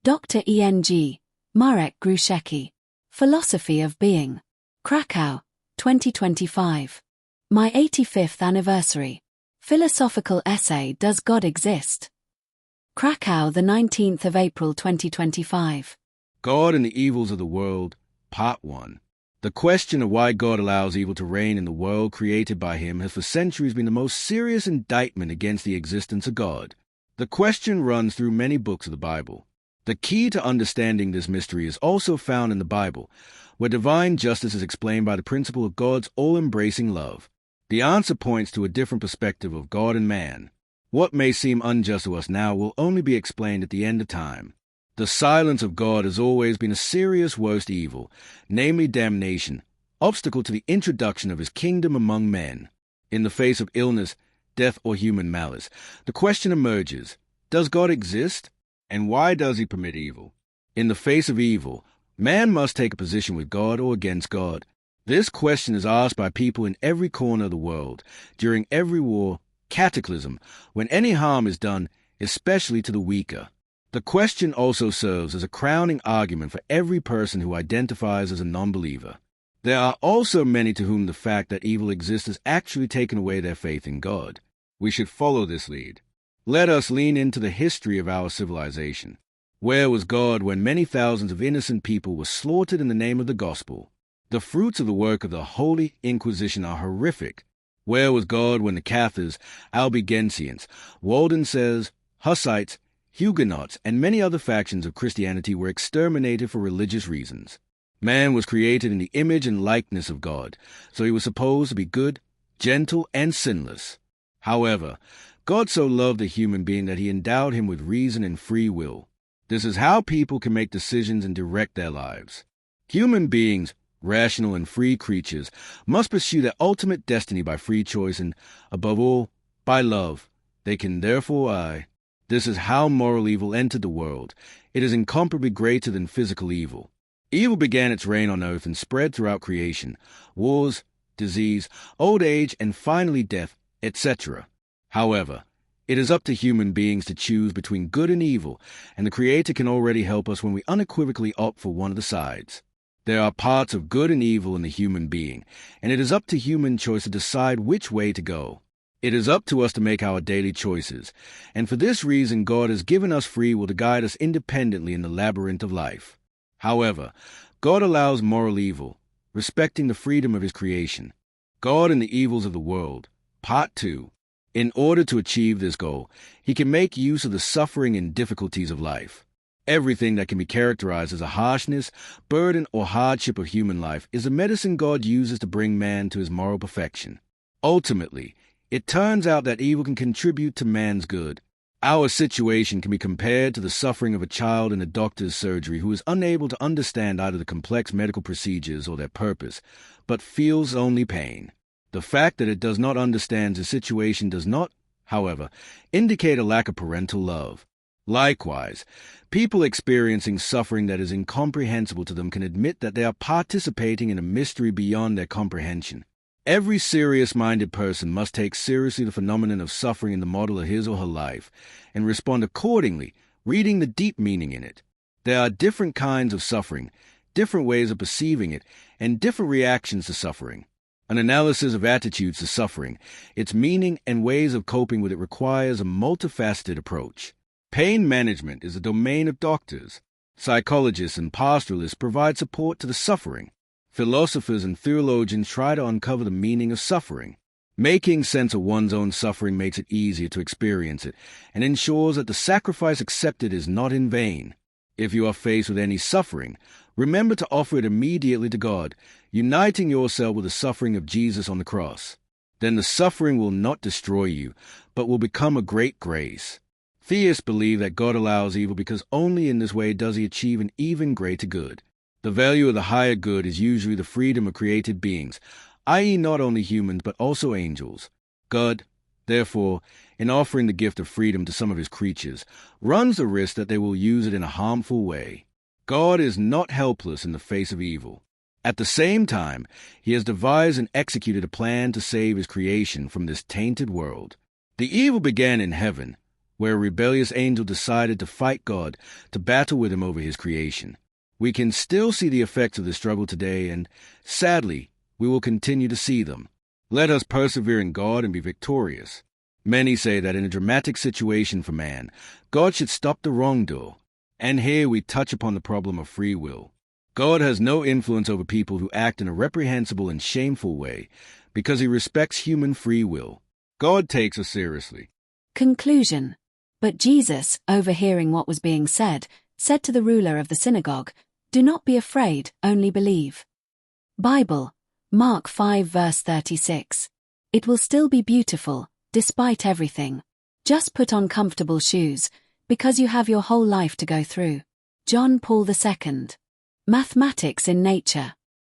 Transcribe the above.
Dr. E.N.G. Marek Gruszecki. Philosophy of Being. Krakow, 2025. My 85th anniversary. Philosophical essay Does God Exist? Krakow, the 19th of April 2025. God and the Evils of the World, Part 1. The question of why God allows evil to reign in the world created by him has for centuries been the most serious indictment against the existence of God. The question runs through many books of the Bible. The key to understanding this mystery is also found in the Bible, where divine justice is explained by the principle of God's all-embracing love. The answer points to a different perspective of God and man. What may seem unjust to us now will only be explained at the end of time. The silence of God has always been a serious worst evil, namely damnation, obstacle to the introduction of his kingdom among men. In the face of illness, death, or human malice, the question emerges, does God exist? And why does he permit evil? In the face of evil, man must take a position with God or against God. This question is asked by people in every corner of the world, during every war, cataclysm, when any harm is done, especially to the weaker. The question also serves as a crowning argument for every person who identifies as a non-believer. There are also many to whom the fact that evil exists has actually taken away their faith in God. We should follow this lead. Let us lean into the history of our civilization. Where was God when many thousands of innocent people were slaughtered in the name of the gospel? The fruits of the work of the Holy Inquisition are horrific. Where was God when the Cathars, Albigensians, Waldenses, Hussites, Huguenots, and many other factions of Christianity were exterminated for religious reasons? Man was created in the image and likeness of God, so he was supposed to be good, gentle, and sinless. However, God so loved the human being that he endowed him with reason and free will. This is how people can make decisions and direct their lives. Human beings, rational and free creatures, must pursue their ultimate destiny by free choice and, above all, by love. They can therefore This is how moral evil entered the world. It is incomparably greater than physical evil. Evil began its reign on earth and spread throughout creation. Wars, disease, old age, and finally death, etc. However, it is up to human beings to choose between good and evil, and the Creator can already help us when we unequivocally opt for one of the sides. There are parts of good and evil in the human being, and it is up to human choice to decide which way to go. It is up to us to make our daily choices, and for this reason God has given us free will to guide us independently in the labyrinth of life. However, God allows moral evil, respecting the freedom of his creation. God and the Evils of the World, Part 2. In order to achieve this goal, he can make use of the suffering and difficulties of life. Everything that can be characterized as a harshness, burden, or hardship of human life is a medicine God uses to bring man to his moral perfection. Ultimately, it turns out that evil can contribute to man's good. Our situation can be compared to the suffering of a child in a doctor's surgery who is unable to understand either the complex medical procedures or their purpose, but feels only pain. The fact that it does not understand the situation does not, however, indicate a lack of parental love. Likewise, people experiencing suffering that is incomprehensible to them can admit that they are participating in a mystery beyond their comprehension. Every serious-minded person must take seriously the phenomenon of suffering in the model of his or her life, and respond accordingly, reading the deep meaning in it. There are different kinds of suffering, different ways of perceiving it, and different reactions to suffering. An analysis of attitudes to suffering, its meaning, and ways of coping with it requires a multifaceted approach. Pain management is the domain of doctors. Psychologists and pastoralists provide support to the suffering. Philosophers and theologians try to uncover the meaning of suffering. Making sense of one's own suffering makes it easier to experience it, and ensures that the sacrifice accepted is not in vain. If you are faced with any suffering, remember to offer it immediately to God, uniting yourself with the suffering of Jesus on the cross. Then the suffering will not destroy you, but will become a great grace. Theists believe that God allows evil because only in this way does he achieve an even greater good. The value of the higher good is usually the freedom of created beings, i.e. not only humans but also angels. God, therefore, in offering the gift of freedom to some of his creatures, runs the risk that they will use it in a harmful way. God is not helpless in the face of evil. At the same time, he has devised and executed a plan to save his creation from this tainted world. The evil began in heaven, where a rebellious angel decided to fight God, to battle with him over his creation. We can still see the effects of this struggle today, and sadly, we will continue to see them. Let us persevere in God and be victorious. Many say that in a dramatic situation for man, God should stop the wrongdoer. And here we touch upon the problem of free will. God has no influence over people who act in a reprehensible and shameful way because he respects human free will. God takes us seriously. Conclusion. But Jesus, overhearing what was being said, said to the ruler of the synagogue, "Do not be afraid, only believe." Bible, Mark 5 verse 36. It will still be beautiful, despite everything. Just put on comfortable shoes, because you have your whole life to go through. John Paul II. Mathematics in nature.